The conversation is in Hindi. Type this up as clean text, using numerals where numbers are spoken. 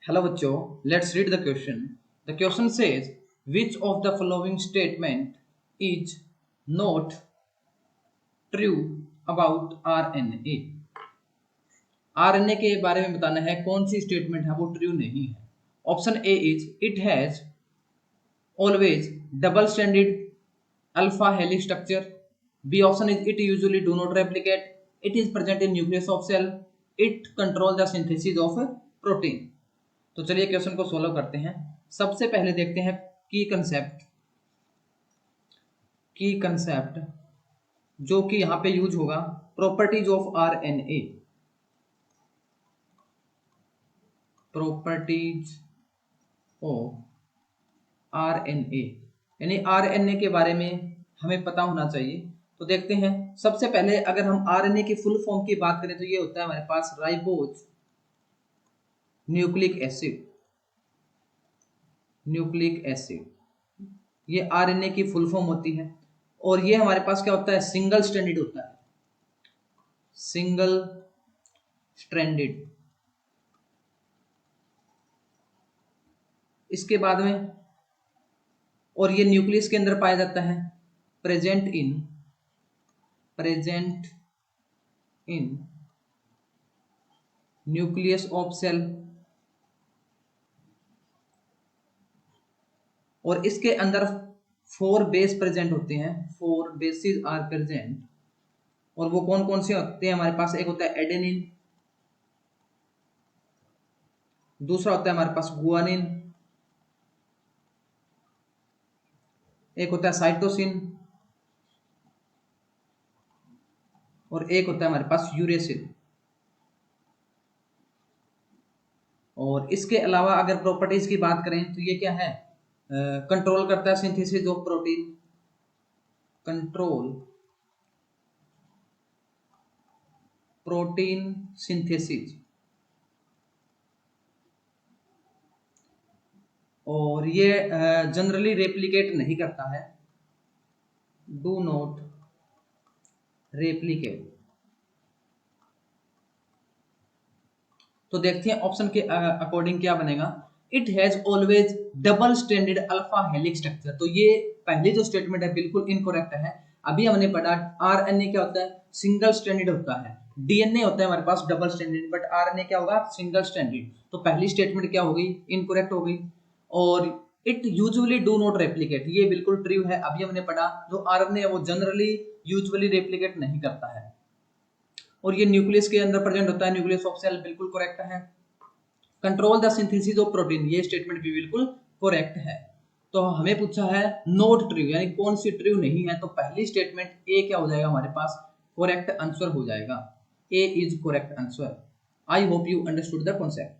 Hello बच्चों, let's read the question. The question says, which of the following statement is not true about RNA? RNA के बारे में बताना है कौन सी स्टेटमेंट है वो ट्रू नहीं है. Option A is it has always double stranded alpha helix structure. B option is it usually do not replicate. It is present in nucleus of cell. It control the synthesis of protein. तो चलिए क्वेश्चन को सोल्व करते हैं. सबसे पहले देखते हैं की कंसेप्ट जो कि यहां पे यूज होगा, properties of RNA. Properties of RNA यानी आरएनए के बारे में हमें पता होना चाहिए. तो देखते हैं. सबसे पहले अगर हम आरएनए की फुल फॉर्म की बात करें तो ये होता है हमारे पास ribose nucleic acid. Nucleic acid ये आरएनए की फुल फॉर्म होती है. और ये हमारे पास क्या होता है, सिंगल स्ट्रैंडेड होता है. Single stranded. इसके बाद में और ये न्यूक्लियस के अंदर पाया जाता है. Present in nucleus of cell. और इसके अंदर 4 बेस प्रेजेंट होते हैं. 4 बेसिस आर प्रेजेंट. और वो कौन कौन से होते हैं हमारे पास, एक होता है एडेनिन, दूसरा होता है हमारे पास गुआनिन, एक होता है साइटोसिन और एक होता है हमारे पास यूरेसिल. और इसके अलावा अगर प्रॉपर्टीज की बात करें तो ये क्या है, कंट्रोल करता है synthesis of protein. Control protein synthesis. और ये जनरली रेप्लिकेट नहीं करता है. Do not replicate. तो देखते हैं ऑप्शन के अकॉर्डिंग क्या बनेगा. It has always double stranded alpha helix structure. तो ये पहली जो स्टेटमेंट है बिल्कुल इनकरेक्ट है. अभी हमने पढ़ा आरएनए क्या होता है, सिंगल स्ट्रैंडेड होता है. डीएनए होता है हमारे पास डबल स्ट्रैंडेड, बट आरएनए क्या होगा, सिंगल स्ट्रैंडेड. तो पहली स्टेटमेंट क्या हो गई, इनकरेक्ट हो गई. और it usually do not replicate, ये बिल्कुल ट्रू है. अभी हमने पढ़ा जो आरएनए है वो जनरली यूजुअली रेप्लिकेट नहीं करता है. और ये न्यूक्लियस के अंदर प्रेजेंट होता है, न्यूक्लियस ऑफ सेल, बिल्कुल करेक्ट है. Control the synthesis of protein, ये स्टेटमेंट भी बिल्कुल करेक्ट है. तो हमें पूछा है नॉट ट्रू यानी कौन सी ट्रू नहीं है. तो पहली स्टेटमेंट ए क्या हो जाएगा हमारे पास, करेक्ट आंसर हो जाएगा. A is correct answer. I hope you understood the concept.